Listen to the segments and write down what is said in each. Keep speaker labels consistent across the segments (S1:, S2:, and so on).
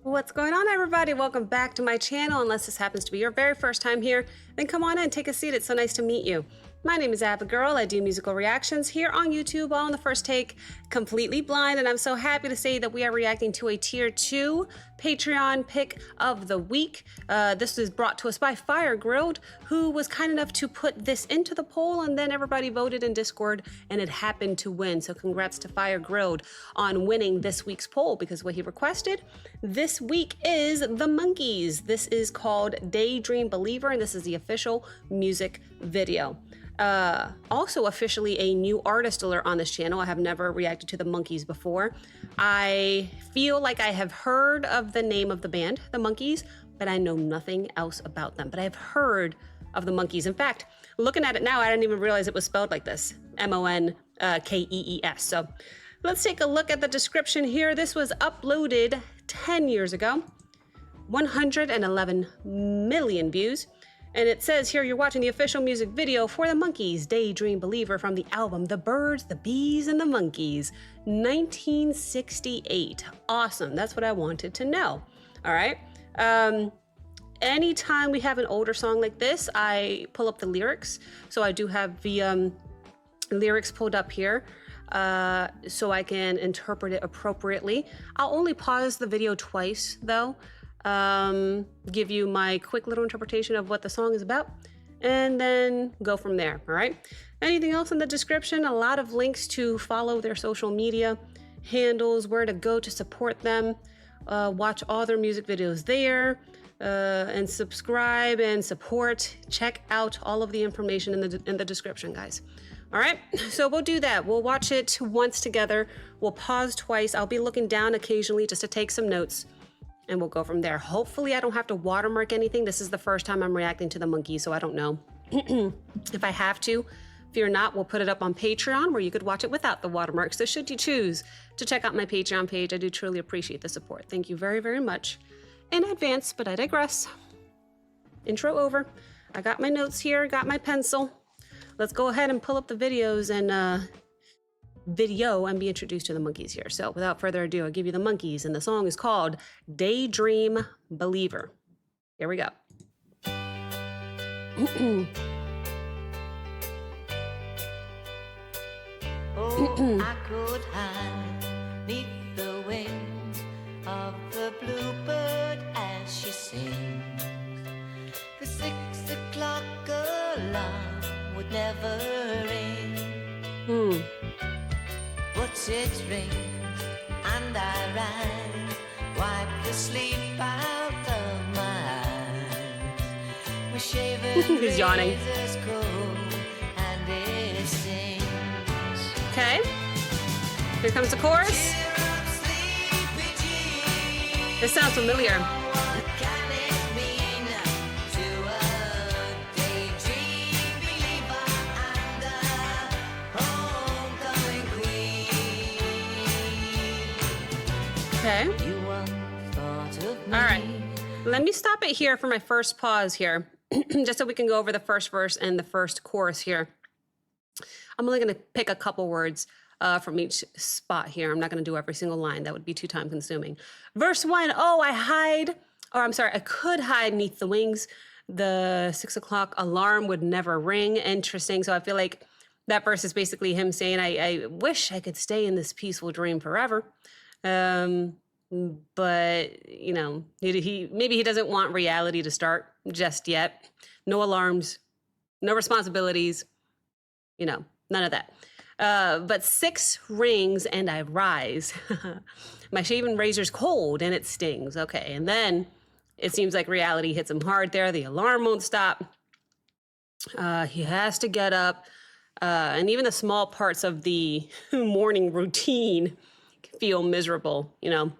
S1: What's going on, everybody? Welcome back to my channel. Unless this happens to be your very first time here, then come on in, take a seat. It's so nice to meet you. My name is Abigail. I do musical reactions here on YouTube, all on the first take, completely blind, and I'm so happy to say that we are reacting to a Tier 2 Patreon pick of the week. This is brought to us by Fire Grilled, who was kind enough to put this into the poll, and then everybody voted in Discord, and it happened to win. So congrats to Fire Grilled on winning this week's poll, because what he requested this week is the Monkees. This is called Daydream Believer, and this is the official music video. Also officially a new artist alert on this channel. I have never reacted to the Monkees before. I feel like I have heard of the name of the band, the Monkees, but I know nothing else about them. But I have heard of the Monkees. In fact, looking at it now, I didn't even realize it was spelled like this, M-O-N-K-E-E-S. So let's take a look at the description here. This was uploaded 10 years ago, 111 million views. And it says here you're watching the official music video for the Monkees Daydream Believer from the album The Birds, the Bees, and the Monkees, 1968. Awesome. That's what I wanted to know. All right. Anytime we have an older song like this, I pull up the lyrics. So I do have the lyrics pulled up here so I can interpret it appropriately. I'll only pause the video twice, though. Give you my quick little interpretation of what the song is about, and then go from there, all right? Anything else in the description? A lot of links to follow their social media handles, where to go to support them, watch all their music videos there, and subscribe and support. Check out all of the information in the description, guys. All right, so we'll do that. We'll watch it once together. We'll pause twice. I'll be looking down occasionally just to take some notes, and we'll go from there. Hopefully I don't have to watermark anything. This is the first time I'm reacting to the Monkees, so I don't know. If I have to, fear not, we'll put it up on Patreon where you could watch it without the watermark. So should you choose to check out my Patreon page, I do truly appreciate the support. Thank you very, very much in advance, but I digress. Intro over. I got my notes here, got my pencil. Let's go ahead and pull up the videos and be introduced to the Monkees here. So without further ado, I'll give you the Monkees, and the song is called Daydream Believer. Here we go.
S2: Oh, I could hide neath the wings of the bluebird as she sings. The 6 o'clock alarm would never ring. But it rings and I rise, wipe the sleep out of my eyes. My shaven
S1: He's yawning.
S2: razor's cold and it stings.
S1: Okay, here comes the chorus.
S2: Cheer up, sleepy Jean.
S1: This sounds familiar.
S2: What can it mean to a daydream believer and a homecoming queen?
S1: Okay.
S2: You once thought of me.
S1: All right, let me stop it here for my first pause here, just so we can go over the first verse and the first chorus here. I'm only going to pick a couple words from each spot here. I'm not going to do every single line. That would be too time consuming. Verse 1, oh, I could hide neath the wings. The 6 o'clock alarm would never ring. Interesting. So I feel like that verse is basically him saying, I wish I could stay in this peaceful dream forever. But, you know, maybe he doesn't want reality to start just yet. No alarms, no responsibilities, you know, none of that. But 6 rings and I rise. My shaven razor's cold and it stings. Okay, and then it seems like reality hits him hard there. The alarm won't stop. He has to get up. And even the small parts of the morning routine feel miserable, you know.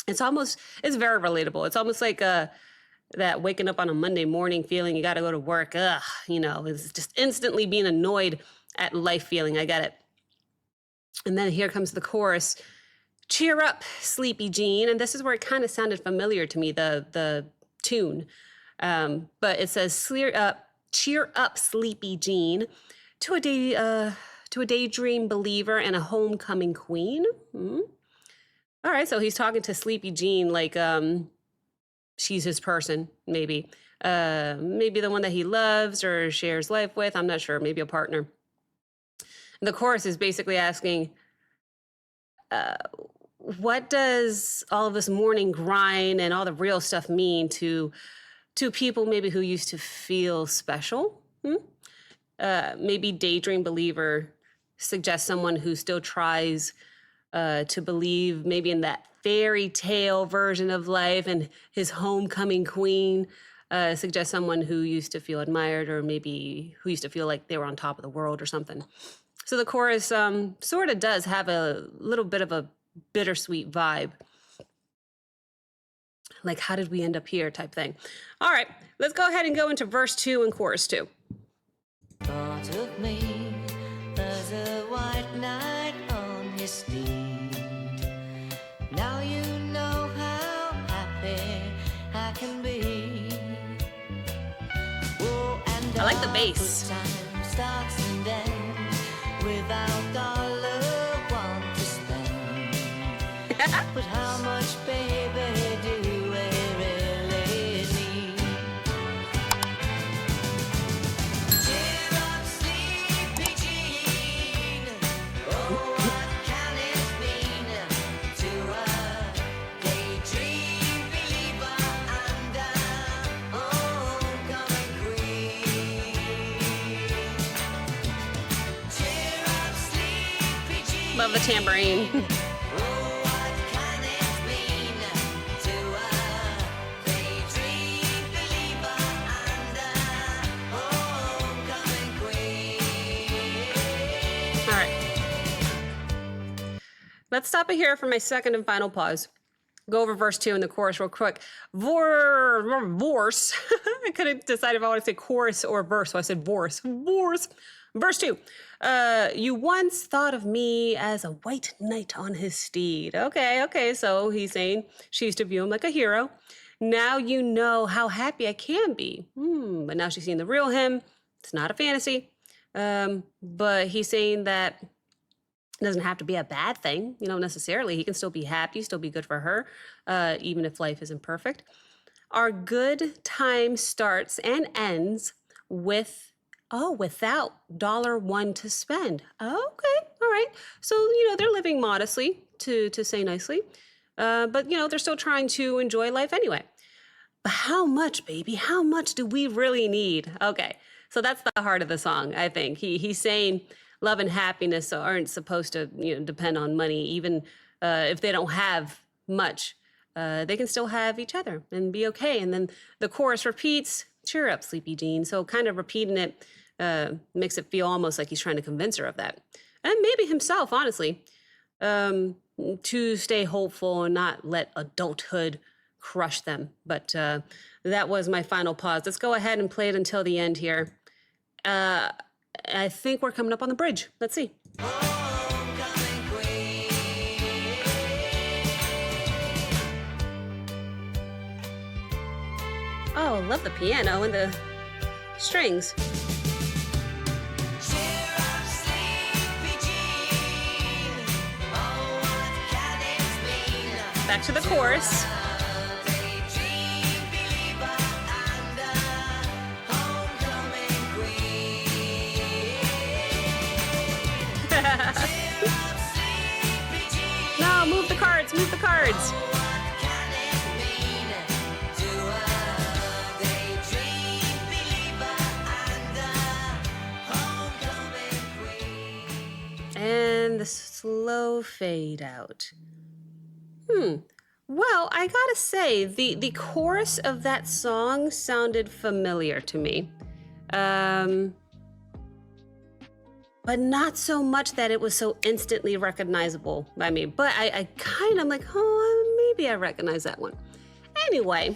S1: It's very relatable. It's almost like that waking up on a Monday morning feeling you got to go to work. Ugh, you know, it's just instantly being annoyed at life feeling. I get it. And then here comes the chorus. Cheer up, sleepy Jean. And this is where it kind of sounded familiar to me, the tune. But it says, cheer up, sleepy Jean, to a daydream believer and a homecoming queen. All right, so he's talking to Sleepy Jean like she's his person, maybe. Maybe the one that he loves or shares life with. I'm not sure. Maybe a partner. The chorus is basically asking, what does all of this morning grind and all the real stuff mean to people maybe who used to feel special? Maybe Daydream Believer suggests someone who still tries to believe maybe in that fairy tale version of life and his homecoming queen. Suggests someone who used to feel admired or maybe who used to feel like they were on top of the world or something. So the chorus sort of does have a little bit of a bittersweet vibe. Like, how did we end up here type thing. All right, let's go ahead and go into verse 2 and chorus 2.
S2: Thought of me as a white knight on his steed. Now you know how happy I can be. Oh, and
S1: I like the bass.
S2: time starts and ends without dollar one to spend. But how much, baby, do we really need? Cheer up, Sleepy Jean. Oh, what can it mean to a daydream believer and a homecoming queen? Cheer up, Sleepy Jean.
S1: Love the tambourine.
S2: Oh, what can it mean to a daydream believer and a homecoming queen?
S1: All right. Let's stop it here for my second and final pause. Go over verse 2 in the chorus real quick. Vorse. I couldn't decide if I want to say chorus or verse, so I said vorse. Vorse. Verse 2. You once thought of me as a white knight on his steed. Okay. So he's saying she used to view him like a hero. Now you know how happy I can be. But now she's seeing the real him. It's not a fantasy. But he's saying that it doesn't have to be a bad thing, necessarily. He can still be happy, still be good for her, even if life isn't perfect. Our good time starts and ends with, without $1 to spend. Okay, all right. So, they're living modestly, to say nicely. But, they're still trying to enjoy life anyway. But how much, baby? How much do we really need? Okay, so that's the heart of the song, I think. He's saying love and happiness aren't supposed to, depend on money. Even if they don't have much, they can still have each other and be okay. And then the chorus repeats, cheer up, Sleepy Jean. So kind of repeating it makes it feel almost like he's trying to convince her of that. And maybe himself, honestly, to stay hopeful and not let adulthood crush them. But that was my final pause. Let's go ahead and play it until the end here. I think we're coming up on the bridge. Let's see.
S2: Homecoming queen.
S1: Oh, love the piano and the strings.
S2: Cheer up, Sleepy Jean. Oh, what can it mean?
S1: Back to the chorus.
S2: Daydream believer and a homecoming queen. Cheer up, Sleepy Jean.
S1: No, move the cards, move the cards.
S2: What can it mean to a daydream believer and a homecoming queen?
S1: And the slow fade out. Well, I gotta say, the chorus of that song sounded familiar to me. But not so much that it was so instantly recognizable by me. But I kind of like, maybe I recognize that one. Anyway,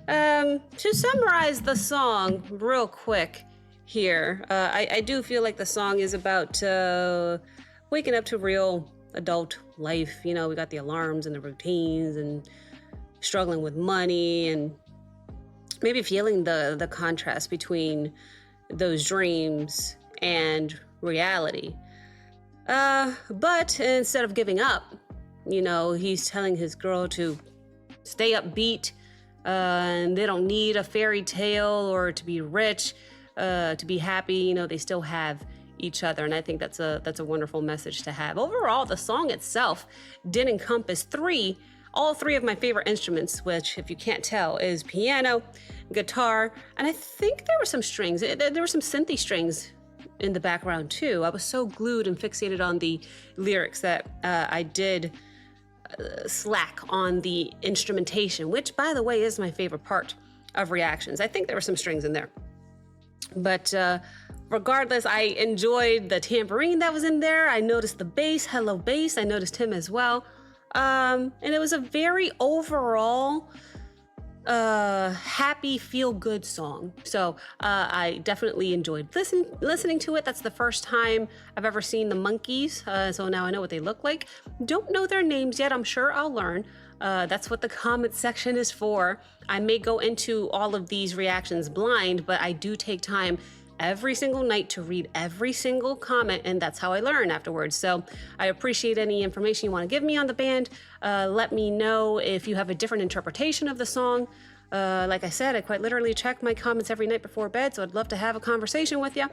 S1: to summarize the song real quick here, I do feel like the song is about waking up to real adult life. We got the alarms and the routines and struggling with money and maybe feeling the contrast between those dreams and reality. But instead of giving up, You know, he's telling his girl to stay upbeat, and they don't need a fairy tale or to be rich, to be happy. You know, they still have each other, and I think that's a wonderful message to have. Overall, the song itself did encompass all three of my favorite instruments, which, if you can't tell, is piano, guitar, and I think there were some strings. There were some synthy strings in the background too. I was so glued and fixated on the lyrics that I did slack on the instrumentation, which, by the way, is my favorite part of reactions. I think there were some strings in there. But regardless, I enjoyed the tambourine that was in there. I noticed the bass, hello bass. I noticed him as well. And it was a very overall happy, feel-good song. So I definitely enjoyed listening to it. That's the first time I've ever seen the Monkees, so now I know what they look like. Don't know their names yet. I'm sure I'll learn. That's what the comment section is for. I may go into all of these reactions blind, but I do take time every single night to read every single comment, and that's how I learn afterwards. So I appreciate any information you want to give me on the band. Let me know if you have a different interpretation of the song. Like I said, I quite literally check my comments every night before bed, so I'd love to have a conversation with you.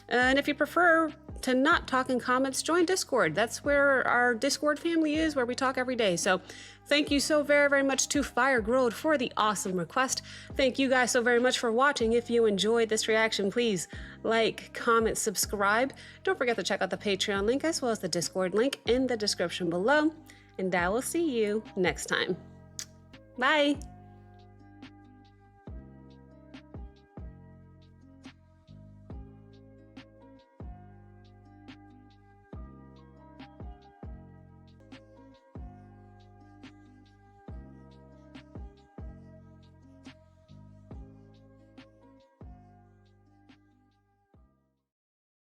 S1: And if you prefer to not talk in comments, join Discord. That's where our Discord family is, where we talk every day. So thank you so very, very much to Fire Growed for the awesome request. Thank you guys so very much for watching. If you enjoyed this reaction, please like, comment, subscribe. Don't forget to check out the Patreon link as well as the Discord link in the description below. And I will see you next time. Bye.